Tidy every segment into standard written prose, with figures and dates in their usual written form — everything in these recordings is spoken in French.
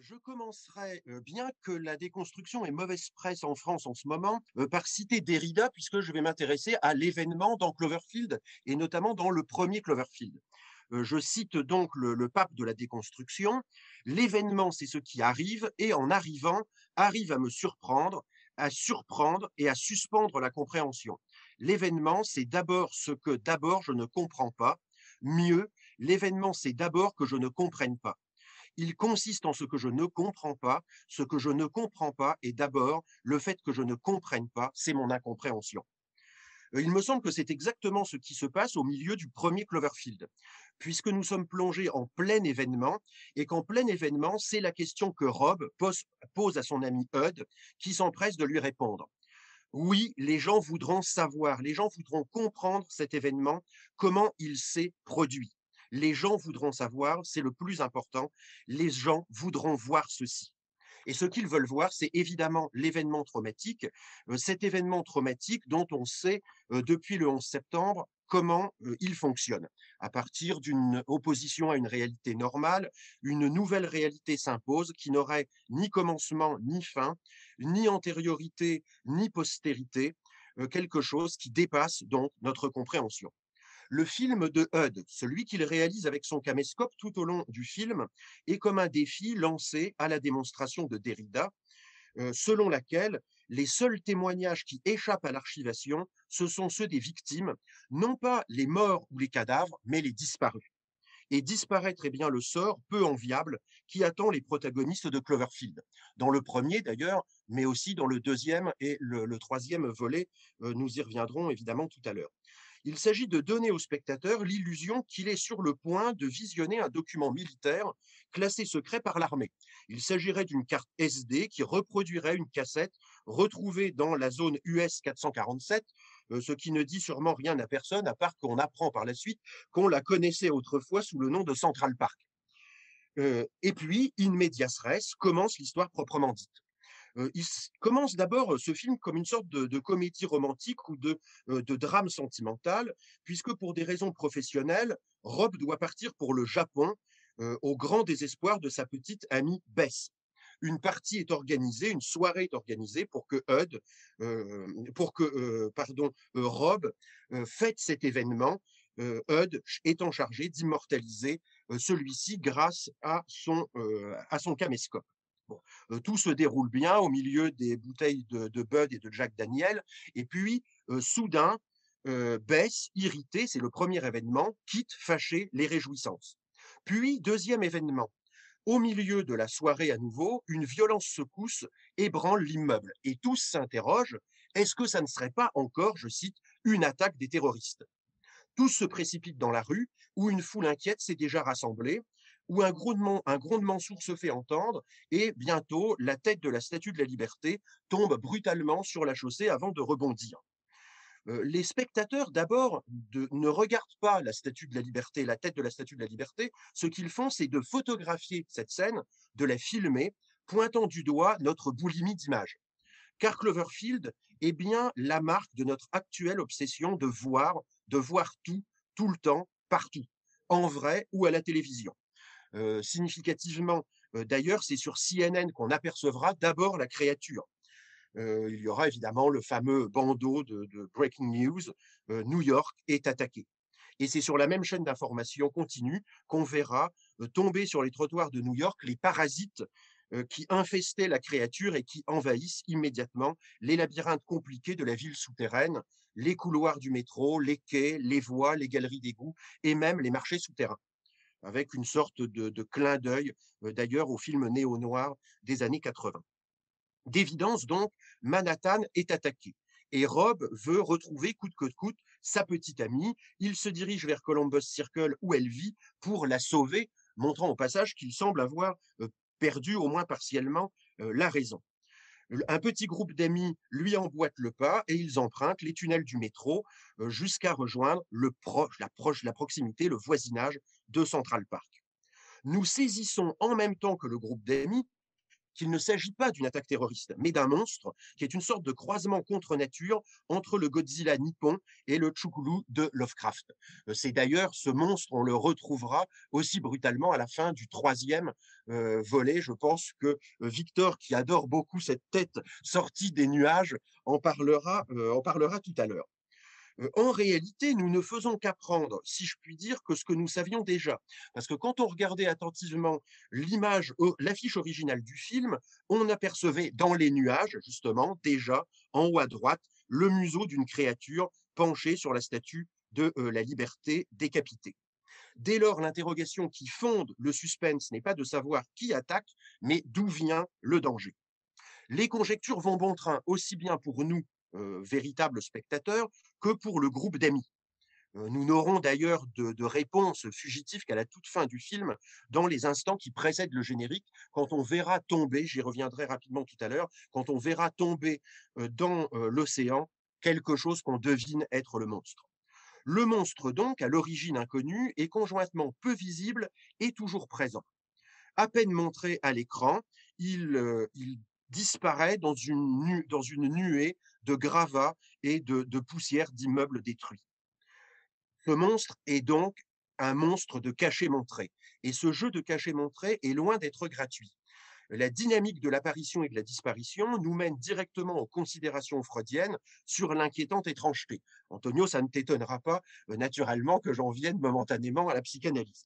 Je commencerai, bien que la déconstruction est mauvaise presse en France en ce moment, par citer Derrida, puisque je vais m'intéresser à l'événement dans Cloverfield et notamment dans le premier Cloverfield. Je cite donc le pape de la déconstruction: «L'événement, c'est ce qui arrive et en arrivant, arrive à me surprendre, à surprendre et à suspendre la compréhension. L'événement, c'est d'abord ce que d'abord je ne comprends pas. Mieux, l'événement, c'est d'abord que je ne comprenne pas. Il consiste en ce que je ne comprends pas. Ce que je ne comprends pas est d'abord le fait que je ne comprenne pas, c'est mon incompréhension.» Il me semble que c'est exactement ce qui se passe au milieu du premier Cloverfield, puisque nous sommes plongés en plein événement, et qu'en plein événement, c'est la question que Rob pose à son ami Hud, qui s'empresse de lui répondre. Oui, les gens voudront savoir, les gens voudront comprendre cet événement, comment il s'est produit. Les gens voudront savoir, c'est le plus important, les gens voudront voir ceci. Et ce qu'ils veulent voir, c'est évidemment l'événement traumatique, cet événement traumatique dont on sait depuis le 11 septembre comment il fonctionne. À partir d'une opposition à une réalité normale, une nouvelle réalité s'impose qui n'aurait ni commencement ni fin, ni antériorité ni postérité, quelque chose qui dépasse donc notre compréhension. Le film de Hud, celui qu'il réalise avec son caméscope tout au long du film, est comme un défi lancé à la démonstration de Derrida, selon laquelle les seuls témoignages qui échappent à l'archivation, ce sont ceux des victimes, non pas les morts ou les cadavres, mais les disparus. Et disparaître est bien le sort peu enviable qui attend les protagonistes de Cloverfield. Dans le premier d'ailleurs, mais aussi dans le deuxième et le troisième volet, nous y reviendrons évidemment tout à l'heure. Il s'agit de donner au spectateur l'illusion qu'il est sur le point de visionner un document militaire classé secret par l'armée. Il s'agirait d'une carte SD qui reproduirait une cassette retrouvée dans la zone US 447, ce qui ne dit sûrement rien à personne, à part qu'on apprend par la suite qu'on la connaissait autrefois sous le nom de Central Park. Et puis, in medias res, commence l'histoire proprement dite. Commence d'abord ce film comme une sorte de comédie romantique ou de drame sentimental, puisque pour des raisons professionnelles, Rob doit partir pour le Japon, au grand désespoir de sa petite amie Bess. Une partie est organisée, une soirée est organisée pour que Rob fête cet événement, Hud étant chargé d'immortaliser celui-ci grâce à son caméscope. Bon, tout se déroule bien au milieu des bouteilles de Bud et de Jack Daniel. Et puis, soudain, Bess, irritée, c'est le premier événement, quitte fâchée les réjouissances. Puis, deuxième événement, au milieu de la soirée à nouveau, une violente secousse ébranle l'immeuble et tous s'interrogent: est-ce que ça ne serait pas encore, je cite, une attaque des terroristes? Tous se précipitent dans la rue, où une foule inquiète s'est déjà rassemblée, où un grondement sourd se fait entendre, et bientôt la tête de la Statue de la Liberté tombe brutalement sur la chaussée avant de rebondir. Les spectateurs, d'abord, ne regardent pas la Statue de la Liberté, la tête de la Statue de la Liberté. Ce qu'ils font, c'est de photographier cette scène, de la filmer, pointant du doigt notre boulimie d'images. Car Cloverfield est bien la marque de notre actuelle obsession de voir tout, tout le temps, partout, en vrai ou à la télévision. Significativement, d'ailleurs, c'est sur CNN qu'on apercevra d'abord la créature. Il y aura évidemment le fameux bandeau de Breaking News, New York est attaqué. Et c'est sur la même chaîne d'information continue qu'on verra tomber sur les trottoirs de New York les parasites qui infestaient la créature et qui envahissent immédiatement les labyrinthes compliqués de la ville souterraine, les couloirs du métro, les quais, les voies, les galeries d'égouts et même les marchés souterrains, avec une sorte de clin d'œil d'ailleurs au film néo-noir des années 80. D'évidence donc, Manhattan est attaqué. Et Rob veut retrouver coûte que coûte sa petite amie. Il se dirige vers Columbus Circle où elle vit pour la sauver, montrant au passage qu'il semble avoir perdu au moins partiellement la raison. Un petit groupe d'amis lui emboîte le pas et ils empruntent les tunnels du métro jusqu'à rejoindre la proximité, le voisinage de Central Park. Nous saisissons en même temps que le groupe d'amis qu'il ne s'agit pas d'une attaque terroriste, mais d'un monstre qui est une sorte de croisement contre nature entre le Godzilla nippon et le Chukulu de Lovecraft. C'est d'ailleurs ce monstre, on le retrouvera aussi brutalement à la fin du troisième volet. Je pense que Victor, qui adore beaucoup cette tête sortie des nuages, en parlera tout à l'heure. En réalité, nous ne faisons qu'apprendre, si je puis dire, que ce que nous savions déjà. Parce que quand on regardait attentivement l'affiche originale du film, on apercevait dans les nuages, justement, déjà, en haut à droite, le museau d'une créature penchée sur la statue de la liberté décapitée. Dès lors, l'interrogation qui fonde le suspense n'est pas de savoir qui attaque, mais d'où vient le danger. Les conjectures vont bon train, aussi bien pour nous, véritables spectateurs, que pour le groupe d'amis. Nous n'aurons d'ailleurs de réponse fugitive qu'à la toute fin du film, dans les instants qui précèdent le générique, quand on verra tomber, j'y reviendrai rapidement tout à l'heure, quand on verra tomber dans l'océan quelque chose qu'on devine être le monstre. Le monstre, donc, à l'origine inconnue, est conjointement peu visible et toujours présent. À peine montré à l'écran, il disparaît dans une nuée de gravats et de poussière d'immeubles détruits. Ce monstre est donc un monstre de caché-montré. Et ce jeu de caché-montré est loin d'être gratuit. La dynamique de l'apparition et de la disparition nous mène directement aux considérations freudiennes sur l'inquiétante étrangeté. Antonio, ça ne t'étonnera pas, naturellement, que j'en vienne momentanément à la psychanalyse.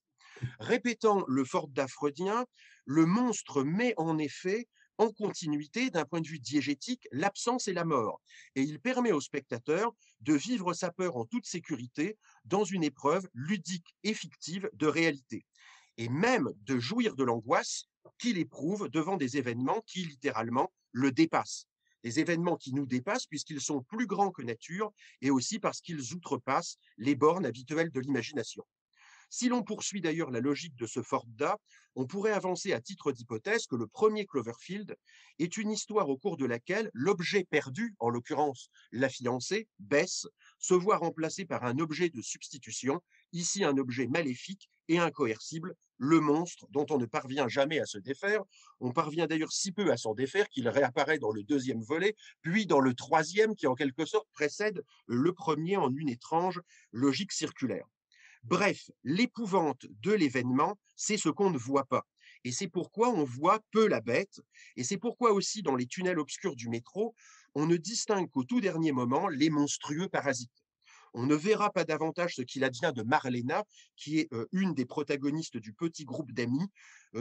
Répétant le Forde freudien, le monstre met en effet en continuité, d'un point de vue diégétique, l'absence et la mort. Et il permet au spectateur de vivre sa peur en toute sécurité dans une épreuve ludique et fictive de réalité. Et même de jouir de l'angoisse qu'il éprouve devant des événements qui, littéralement, le dépassent. Des événements qui nous dépassent puisqu'ils sont plus grands que nature et aussi parce qu'ils outrepassent les bornes habituelles de l'imagination. Si l'on poursuit d'ailleurs la logique de ce Forda, on pourrait avancer à titre d'hypothèse que le premier Cloverfield est une histoire au cours de laquelle l'objet perdu, en l'occurrence la fiancée, Bess, se voit remplacé par un objet de substitution, ici un objet maléfique et incoercible, le monstre dont on ne parvient jamais à se défaire. On parvient d'ailleurs si peu à s'en défaire qu'il réapparaît dans le deuxième volet, puis dans le troisième qui en quelque sorte précède le premier en une étrange logique circulaire. Bref, l'épouvante de l'événement, c'est ce qu'on ne voit pas. Et c'est pourquoi on voit peu la bête. Et c'est pourquoi aussi, dans les tunnels obscurs du métro, on ne distingue qu'au tout dernier moment les monstrueux parasites. On ne verra pas davantage ce qu'il advient de Marlena, qui est une des protagonistes du petit groupe d'amis.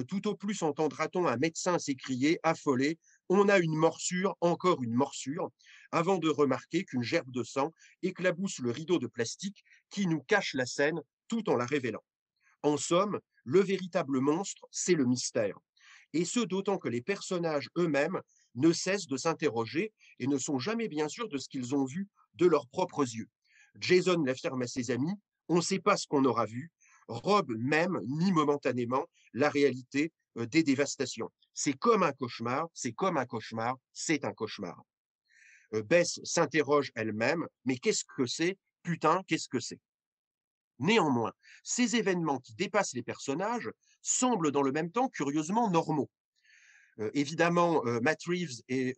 Tout au plus entendra-t-on un médecin s'écrier, affolé, on a une morsure, encore une morsure, avant de remarquer qu'une gerbe de sang éclabousse le rideau de plastique qui nous cache la scène tout en la révélant. En somme, le véritable monstre, c'est le mystère. Et ce, d'autant que les personnages eux-mêmes ne cessent de s'interroger et ne sont jamais bien sûrs de ce qu'ils ont vu de leurs propres yeux. Jason l'affirme à ses amis, on ne sait pas ce qu'on aura vu. Rob même nie momentanément la réalité des dévastations. C'est comme un cauchemar, c'est comme un cauchemar, c'est un cauchemar. Bess s'interroge elle-même, mais qu'est-ce que c'est? Putain, qu'est-ce que c'est? Néanmoins, ces événements qui dépassent les personnages semblent dans le même temps curieusement normaux. Évidemment, Matt Reeves et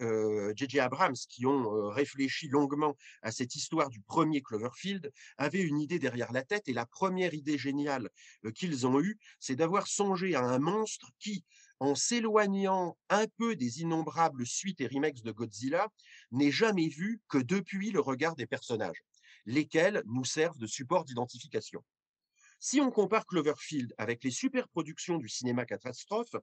J.J. Abrams, qui ont réfléchi longuement à cette histoire du premier Cloverfield, avaient une idée derrière la tête. Et la première idée géniale qu'ils ont eue, c'est d'avoir songé à un monstre qui, en s'éloignant un peu des innombrables suites et remakes de Godzilla, n'est jamais vu que depuis le regard des personnages, lesquels nous servent de support d'identification. Si on compare Cloverfield avec les superproductions du cinéma catastrophe,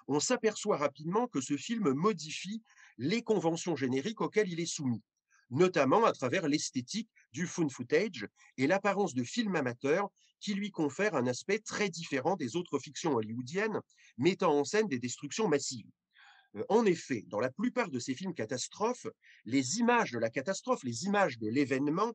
on s'aperçoit rapidement que ce film modifie les conventions génériques auxquelles il est soumis, notamment à travers l'esthétique du found footage et l'apparence de film amateur qui lui confère un aspect très différent des autres fictions hollywoodiennes mettant en scène des destructions massives. En effet, dans la plupart de ces films catastrophes, les images de la catastrophe, les images de l'événement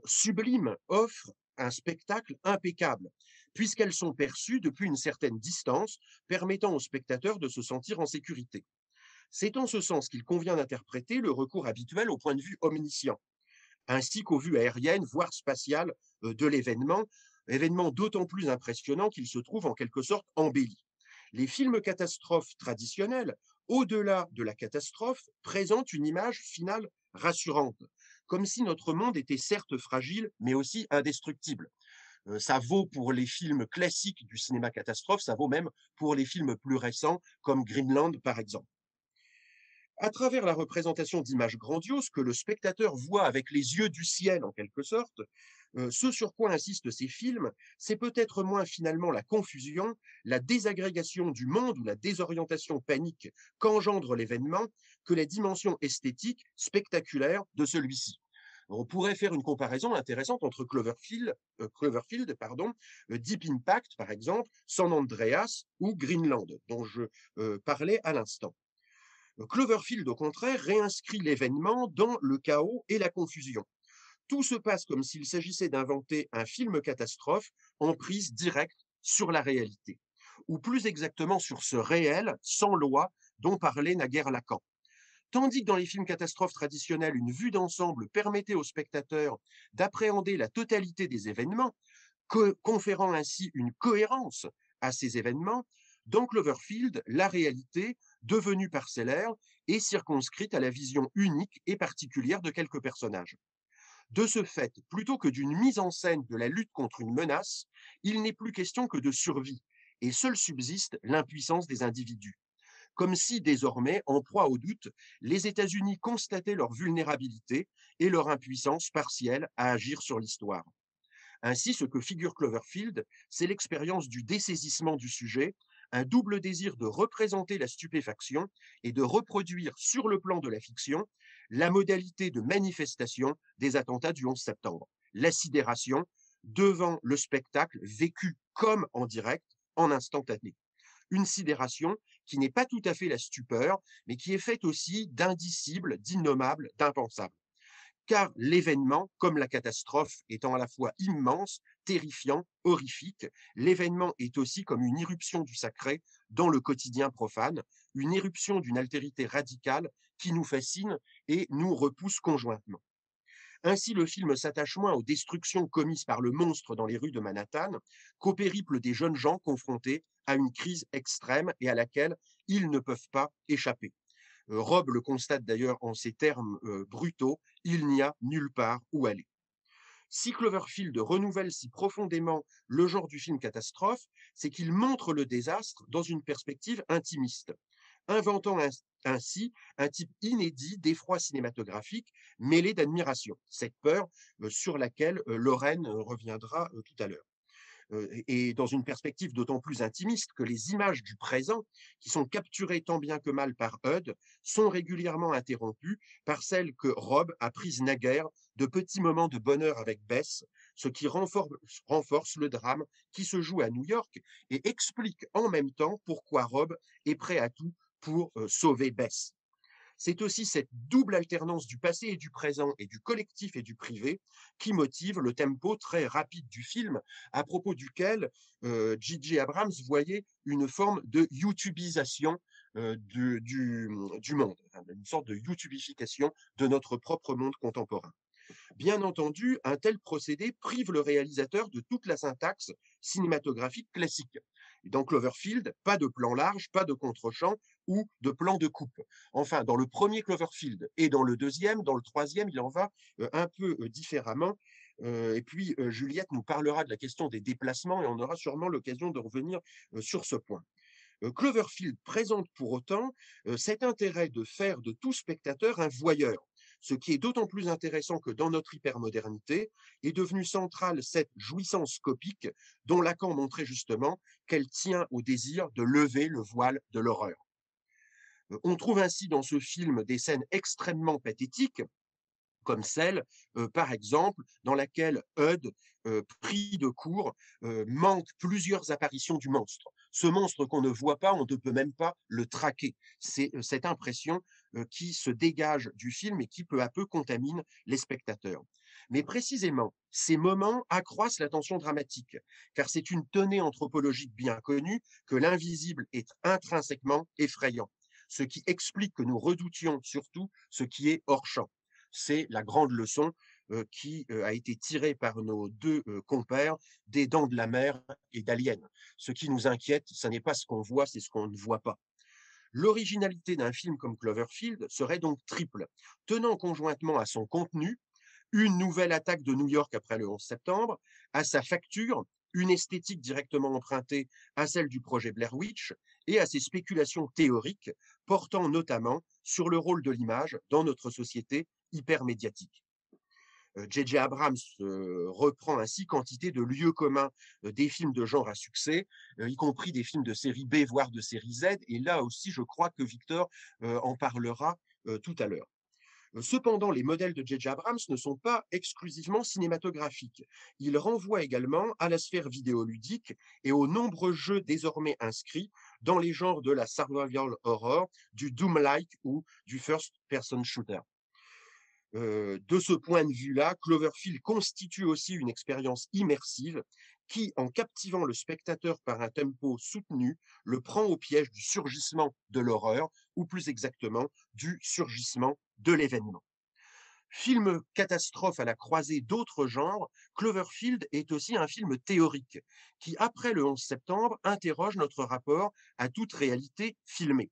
Sublime offre un spectacle impeccable, puisqu'elles sont perçues depuis une certaine distance, permettant aux spectateurs de se sentir en sécurité. C'est en ce sens qu'il convient d'interpréter le recours habituel au point de vue omniscient, ainsi qu'aux vues aériennes, voire spatiales de l'événement, événement d'autant plus impressionnant qu'il se trouve en quelque sorte embelli. Les films catastrophes traditionnels, au-delà de la catastrophe, présente une image finale rassurante, comme si notre monde était certes fragile, mais aussi indestructible. Ça vaut pour les films classiques du cinéma catastrophe, ça vaut même pour les films plus récents, comme Greenland, par exemple. À travers la représentation d'images grandioses que le spectateur voit avec les yeux du ciel, en quelque sorte, ce sur quoi insistent ces films, c'est peut-être moins finalement la confusion, la désagrégation du monde ou la désorientation panique qu'engendre l'événement que la dimension esthétique spectaculaire de celui-ci. On pourrait faire une comparaison intéressante entre Cloverfield, pardon, Deep Impact, par exemple, San Andreas ou Greenland, dont je parlais à l'instant. Cloverfield, au contraire, réinscrit l'événement dans le chaos et la confusion. Tout se passe comme s'il s'agissait d'inventer un film catastrophe en prise directe sur la réalité, ou plus exactement sur ce réel sans loi dont parlait naguère Lacan. Tandis que dans les films catastrophes traditionnels, une vue d'ensemble permettait aux spectateurs d'appréhender la totalité des événements, conférant ainsi une cohérence à ces événements, dans Cloverfield, la réalité, devenue parcellaire, est circonscrite à la vision unique et particulière de quelques personnages. De ce fait, plutôt que d'une mise en scène de la lutte contre une menace, il n'est plus question que de survie, et seule subsiste l'impuissance des individus. Comme si désormais, en proie au doute, les États-Unis constataient leur vulnérabilité et leur impuissance partielle à agir sur l'histoire. Ainsi, ce que figure Cloverfield, c'est l'expérience du dessaisissement du sujet, un double désir de représenter la stupéfaction et de reproduire sur le plan de la fiction la modalité de manifestation des attentats du 11 septembre, la sidération devant le spectacle vécu comme en direct, en instantané. Une sidération qui n'est pas tout à fait la stupeur, mais qui est faite aussi d'indicibles, d'innommables, d'impensables. Car l'événement, comme la catastrophe, étant à la fois immense, terrifiant, horrifique, l'événement est aussi comme une irruption du sacré dans le quotidien profane, une irruption d'une altérité radicale qui nous fascine et nous repousse conjointement. Ainsi, le film s'attache moins aux destructions commises par le monstre dans les rues de Manhattan qu'au périple des jeunes gens confrontés à une crise extrême et à laquelle ils ne peuvent pas échapper. Rob le constate d'ailleurs en ces termes brutaux, il n'y a nulle part où aller. Si Cloverfield renouvelle si profondément le genre du film catastrophe, c'est qu'il montre le désastre dans une perspective intimiste, inventant ainsi un type inédit d'effroi cinématographique mêlé d'admiration, cette peur sur laquelle Lorraine reviendra tout à l'heure. Et dans une perspective d'autant plus intimiste que les images du présent, qui sont capturées tant bien que mal par Hud, sont régulièrement interrompues par celles que Rob a prises naguère de petits moments de bonheur avec Bess, ce qui renforce le drame qui se joue à New York et explique en même temps pourquoi Rob est prêt à tout pour sauver Bess. C'est aussi cette double alternance du passé et du présent et du collectif et du privé qui motive le tempo très rapide du film, à propos duquel J.J. Abrams voyait une forme de YouTubisation du monde, hein, une sorte de YouTubification de notre propre monde contemporain. Bien entendu, un tel procédé prive le réalisateur de toute la syntaxe cinématographique classique. Dans Cloverfield, pas de plan large, pas de contre-champ ou de plan de coupe. Enfin, dans le premier Cloverfield et dans le deuxième, dans le troisième, il en va un peu différemment. Et puis, Juliette nous parlera de la question des déplacements et on aura sûrement l'occasion de revenir sur ce point. Cloverfield présente pour autant cet intérêt de faire de tout spectateur un voyeur, ce qui est d'autant plus intéressant que dans notre hypermodernité est devenue centrale cette jouissance scopique dont Lacan montrait justement qu'elle tient au désir de lever le voile de l'horreur. On trouve ainsi dans ce film des scènes extrêmement pathétiques, comme celle, par exemple, dans laquelle Hud, pris de court, manque plusieurs apparitions du monstre. Ce monstre qu'on ne voit pas, on ne peut même pas le traquer. C'est cette impression qui se dégage du film et qui peu à peu contamine les spectateurs. Mais précisément, ces moments accroissent la tension dramatique, car c'est une donnée anthropologique bien connue que l'invisible est intrinsèquement effrayant, ce qui explique que nous redoutions surtout ce qui est hors champ. C'est la grande leçon qui a été tirée par nos deux compères des Dents de la Mer et d'Alien. Ce qui nous inquiète, ce n'est pas ce qu'on voit, c'est ce qu'on ne voit pas. L'originalité d'un film comme Cloverfield serait donc triple, tenant conjointement à son contenu, une nouvelle attaque de New York après le 11 septembre, à sa facture, une esthétique directement empruntée à celle du projet Blair Witch, et à ses spéculations théoriques portant notamment sur le rôle de l'image dans notre société hypermédiatique. J.J. Abrams reprend ainsi quantité de lieux communs des films de genre à succès, y compris des films de série B, voire de série Z. Et là aussi, je crois que Victor en parlera tout à l'heure. Cependant, les modèles de J.J. Abrams ne sont pas exclusivement cinématographiques. Ils renvoient également à la sphère vidéoludique et aux nombreux jeux désormais inscrits dans les genres de la survival horror, du Doom-like ou du first-person shooter. De ce point de vue-là, Cloverfield constitue aussi une expérience immersive qui, en captivant le spectateur par un tempo soutenu, le prend au piège du surgissement de l'horreur, ou plus exactement du surgissement de l'événement. Film catastrophe à la croisée d'autres genres, Cloverfield est aussi un film théorique qui, après le 11 septembre, interroge notre rapport à toute réalité filmée.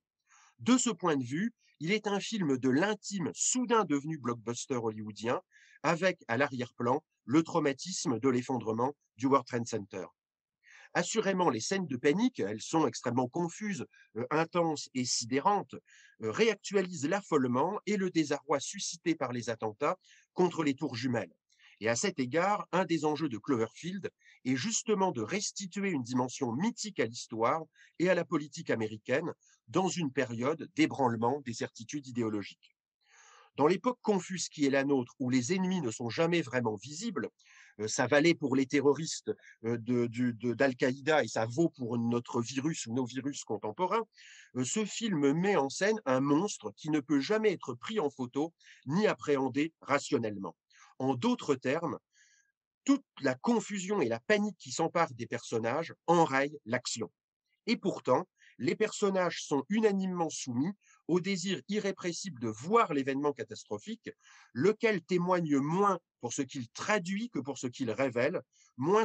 De ce point de vue, il est un film de l'intime soudain devenu blockbuster hollywoodien, avec à l'arrière-plan le traumatisme de l'effondrement du World Trade Center. Assurément, les scènes de panique, elles sont extrêmement confuses, intenses et sidérantes, réactualisent l'affolement et le désarroi suscité par les attentats contre les tours jumelles. Et à cet égard, un des enjeux de Cloverfield est justement de restituer une dimension mythique à l'histoire et à la politique américaine dans une période d'ébranlement des certitudes idéologiques. Dans l'époque confuse qui est la nôtre, où les ennemis ne sont jamais vraiment visibles, ça valait pour les terroristes d'Al-Qaïda et ça vaut pour notre virus ou nos virus contemporains, ce film met en scène un monstre qui ne peut jamais être pris en photo ni appréhendé rationnellement. En d'autres termes, toute la confusion et la panique qui s'emparent des personnages enrayent l'action. Et pourtant, les personnages sont unanimement soumis au désir irrépressible de voir l'événement catastrophique, lequel témoigne moins pour ce qu'il traduit que pour ce qu'il révèle, moins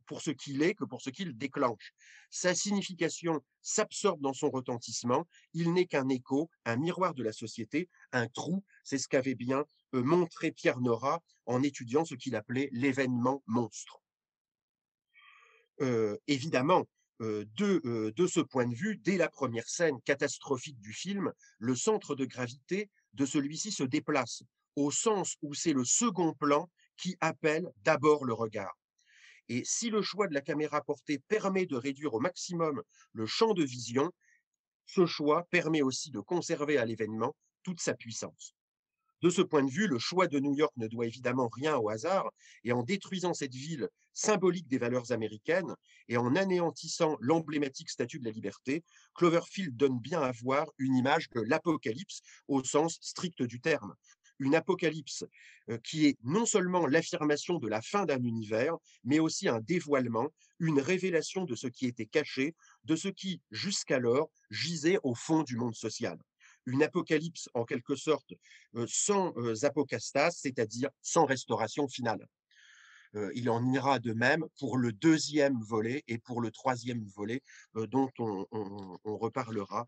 pour ce qu'il est que pour ce qu'il déclenche. Sa signification s'absorbe dans son retentissement, il n'est qu'un écho, un miroir de la société, un trou, c'est ce qu'avait bien montré Pierre Nora en étudiant ce qu'il appelait l'événement monstre. Évidemment, de ce point de vue, dès la première scène catastrophique du film, le centre de gravité de celui-ci se déplace, au sens où c'est le second plan qui appelle d'abord le regard. Et si le choix de la caméra portée permet de réduire au maximum le champ de vision, ce choix permet aussi de conserver à l'événement toute sa puissance. De ce point de vue, le choix de New York ne doit évidemment rien au hasard, et en détruisant cette ville symbolique des valeurs américaines et en anéantissant l'emblématique Statue de la Liberté, Cloverfield donne bien à voir une image de l'apocalypse au sens strict du terme. Une apocalypse qui est non seulement l'affirmation de la fin d'un univers, mais aussi un dévoilement, une révélation de ce qui était caché, de ce qui, jusqu'alors, gisait au fond du monde social. Une apocalypse en quelque sorte sans apocastase, c'est-à-dire sans restauration finale. Il en ira de même pour le deuxième volet et pour le troisième volet dont on reparlera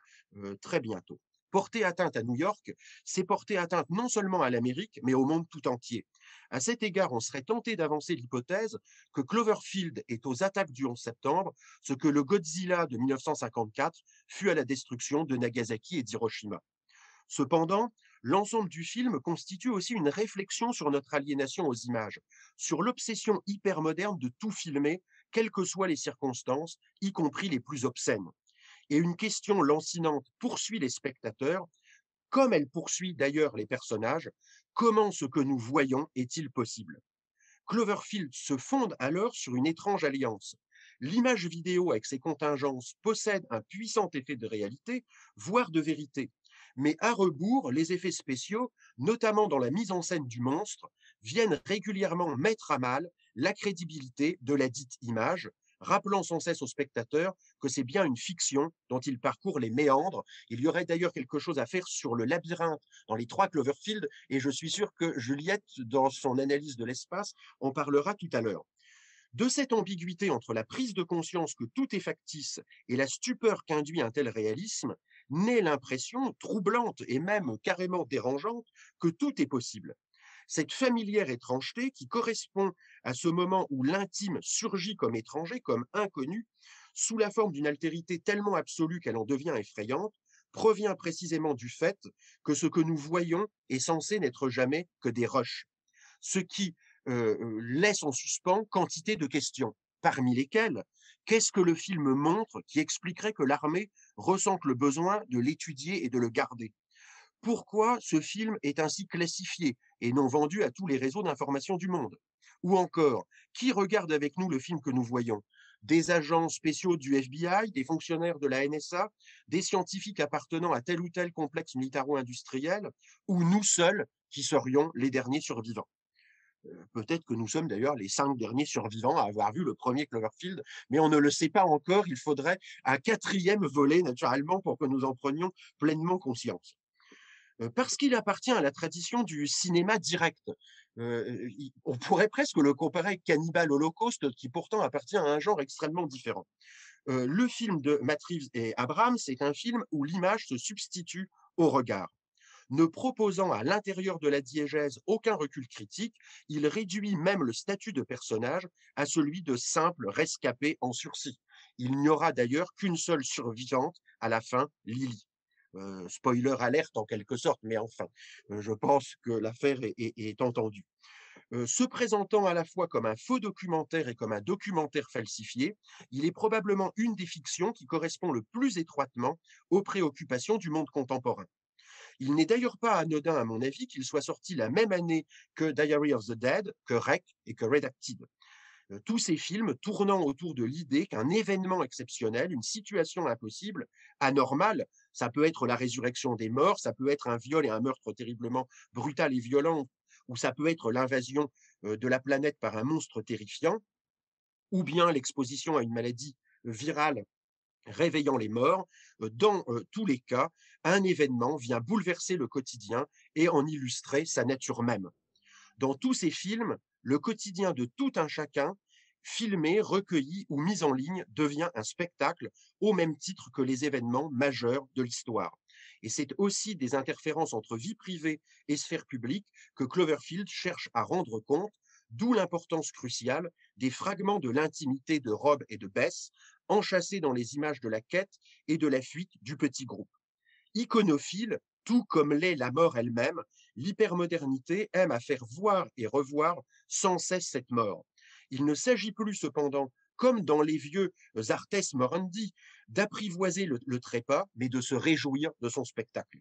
très bientôt. Porter atteinte à New York, c'est porter atteinte non seulement à l'Amérique, mais au monde tout entier. À cet égard, on serait tenté d'avancer l'hypothèse que Cloverfield est aux attaques du 11 septembre, ce que le Godzilla de 1954 fut à la destruction de Nagasaki et d'Hiroshima. Cependant, l'ensemble du film constitue aussi une réflexion sur notre aliénation aux images, sur l'obsession hypermoderne de tout filmer, quelles que soient les circonstances, y compris les plus obscènes. Et une question lancinante poursuit les spectateurs, comme elle poursuit d'ailleurs les personnages, comment ce que nous voyons est-il possible? Cloverfield se fonde alors sur une étrange alliance. L'image vidéo avec ses contingences possède un puissant effet de réalité, voire de vérité. Mais à rebours, les effets spéciaux, notamment dans la mise en scène du monstre, viennent régulièrement mettre à mal la crédibilité de la dite image, rappelant sans cesse au spectateur que c'est bien une fiction dont il parcourt les méandres. Il y aurait d'ailleurs quelque chose à faire sur le labyrinthe dans les trois Cloverfield, et je suis sûr que Juliette, dans son analyse de l'espace, en parlera tout à l'heure. De cette ambiguïté entre la prise de conscience que tout est factice et la stupeur qu'induit un tel réalisme, naît l'impression troublante et même carrément dérangeante que tout est possible. Cette familière étrangeté qui correspond à ce moment où l'intime surgit comme étranger, comme inconnu, sous la forme d'une altérité tellement absolue qu'elle en devient effrayante, provient précisément du fait que ce que nous voyons est censé n'être jamais que des rushs, ce qui laisse en suspens quantité de questions, parmi lesquelles qu'est-ce que le film montre qui expliquerait que l'armée ressente le besoin de l'étudier et de le garder? Pourquoi ce film est ainsi classifié et non vendu à tous les réseaux d'information du monde? Ou encore, qui regarde avec nous le film que nous voyons? Des agents spéciaux du FBI, des fonctionnaires de la NSA, des scientifiques appartenant à tel ou tel complexe militaro-industriel, ou nous seuls qui serions les derniers survivants? Peut-être que nous sommes d'ailleurs les 5 derniers survivants à avoir vu le premier Cloverfield, mais on ne le sait pas encore. Il faudrait un quatrième volet, naturellement, pour que nous en prenions pleinement conscience. Parce qu'il appartient à la tradition du cinéma direct. On pourrait presque le comparer avec Cannibal Holocaust, qui pourtant appartient à un genre extrêmement différent. Le film de Matt Reeves et Abrams, c'est un film où l'image se substitue au regard. Ne proposant à l'intérieur de la diégèse aucun recul critique, il réduit même le statut de personnage à celui de simple rescapé en sursis. Il n'y aura d'ailleurs qu'une seule survivante à la fin, Lily. Spoiler alerte en quelque sorte, mais enfin, je pense que l'affaire est entendue. Se présentant à la fois comme un faux documentaire et comme un documentaire falsifié, il est probablement une des fictions qui correspond le plus étroitement aux préoccupations du monde contemporain. Il n'est d'ailleurs pas anodin, à mon avis, qu'il soit sorti la même année que Diary of the Dead, que REC et que Redacted. Tous ces films tournant autour de l'idée qu'un événement exceptionnel, une situation impossible, anormale, ça peut être la résurrection des morts, ça peut être un viol et un meurtre terriblement brutal et violent, ou ça peut être l'invasion de la planète par un monstre terrifiant, ou bien l'exposition à une maladie virale réveillant les morts. Dans tous les cas, un événement vient bouleverser le quotidien et en illustrer sa nature même. Dans tous ces films, le quotidien de tout un chacun, filmé, recueilli ou mis en ligne, devient un spectacle au même titre que les événements majeurs de l'histoire. Et c'est aussi des interférences entre vie privée et sphère publique que Cloverfield cherche à rendre compte, d'où l'importance cruciale des fragments de l'intimité de Rob et de Bess, enchâssés dans les images de la quête et de la fuite du petit groupe. Iconophile, tout comme l'est la mort elle-même, l'hypermodernité aime à faire voir et revoir sans cesse cette mort. Il ne s'agit plus cependant, comme dans les vieux Artes Morandi, d'apprivoiser le trépas, mais de se réjouir de son spectacle.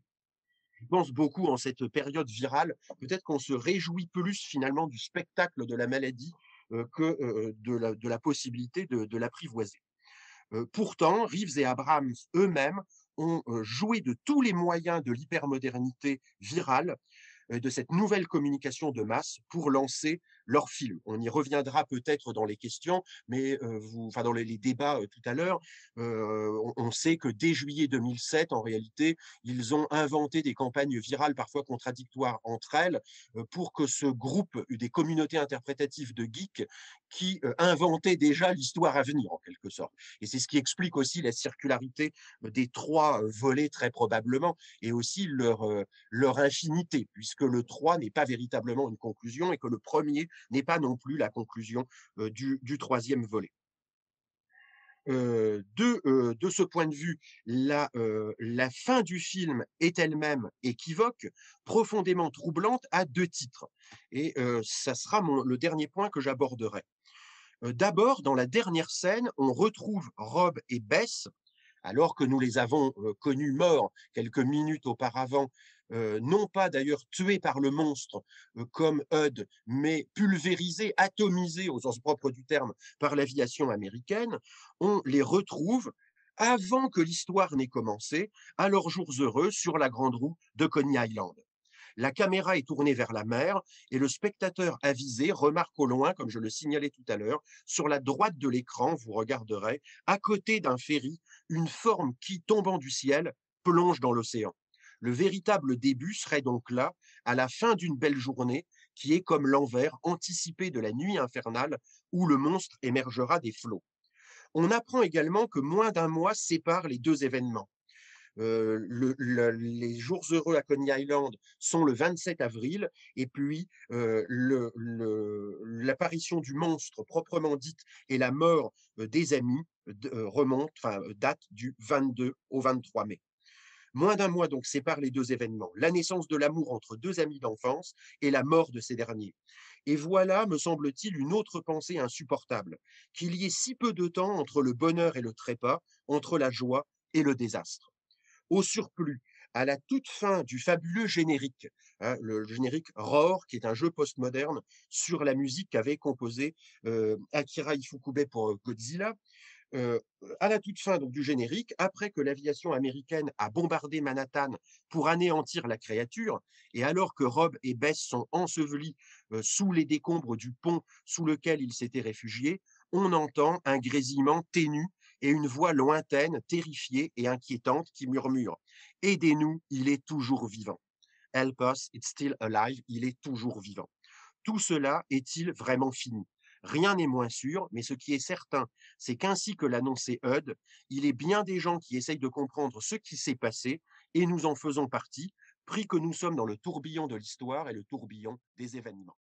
Je pense beaucoup en cette période virale, peut-être qu'on se réjouit plus finalement du spectacle de la maladie que de la possibilité de l'apprivoiser. Pourtant, Reeves et Abrams eux-mêmes ont joué de tous les moyens de l'hypermodernité virale, de cette nouvelle communication de masse pour lancer leur film. On y reviendra peut-être dans les questions, mais enfin dans les débats tout à l'heure, on sait que dès juillet 2007, en réalité, ils ont inventé des campagnes virales parfois contradictoires entre elles pour que ce groupe des communautés interprétatives de geeks qui inventaient déjà l'histoire à venir en quelque sorte. Et c'est ce qui explique aussi la circularité des 3 volets très probablement et aussi leur infinité, puisque le 3 n'est pas véritablement une conclusion et que le premier n'est pas non plus la conclusion du troisième volet. De ce point de vue, la fin du film est elle-même équivoque, profondément troublante à 2 titres. Et ça sera le dernier point que j'aborderai. D'abord, dans la dernière scène, on retrouve Rob et Bess alors que nous les avons connus morts quelques minutes auparavant, non pas d'ailleurs tués par le monstre comme Hud, mais pulvérisés, atomisés au sens propre du terme par l'aviation américaine, on les retrouve avant que l'histoire n'ait commencé, à leurs jours heureux sur la grande roue de Coney Island. La caméra est tournée vers la mer et le spectateur avisé remarque au loin, comme je le signalais tout à l'heure, sur la droite de l'écran, vous regarderez, à côté d'un ferry, une forme qui, tombant du ciel, plonge dans l'océan. Le véritable début serait donc là, à la fin d'une belle journée, qui est comme l'envers anticipé de la nuit infernale où le monstre émergera des flots. On apprend également que moins d'un mois sépare les 2 événements. Les jours heureux à Coney Island sont le 27 avril, et puis l'apparition du monstre proprement dite et la mort des amis date du 22 au 23 mai. Moins d'un mois donc sépare les deux événements, la naissance de l'amour entre deux amis d'enfance et la mort de ces derniers. Et voilà, me semble-t-il, une autre pensée insupportable, qu'il y ait si peu de temps entre le bonheur et le trépas, entre la joie et le désastre. Au surplus, à la toute fin du fabuleux générique, hein, le générique Roar, qui est un jeu postmoderne sur la musique qu'avait composé Akira Ifukube pour Godzilla, euh, à la toute fin donc, du générique, après que l'aviation américaine a bombardé Manhattan pour anéantir la créature, et alors que Rob et Bess sont ensevelis sous les décombres du pont sous lequel ils s'étaient réfugiés, on entend un grésillement ténu et une voix lointaine, terrifiée et inquiétante qui murmure: Aidez-nous, il est toujours vivant. Help us, it's still alive, il est toujours vivant. Tout cela est-il vraiment fini? Rien n'est moins sûr, mais ce qui est certain, c'est qu'ainsi que l'annonçait Hud, il est bien des gens qui essayent de comprendre ce qui s'est passé, et nous en faisons partie, pris que nous sommes dans le tourbillon de l'histoire et le tourbillon des événements.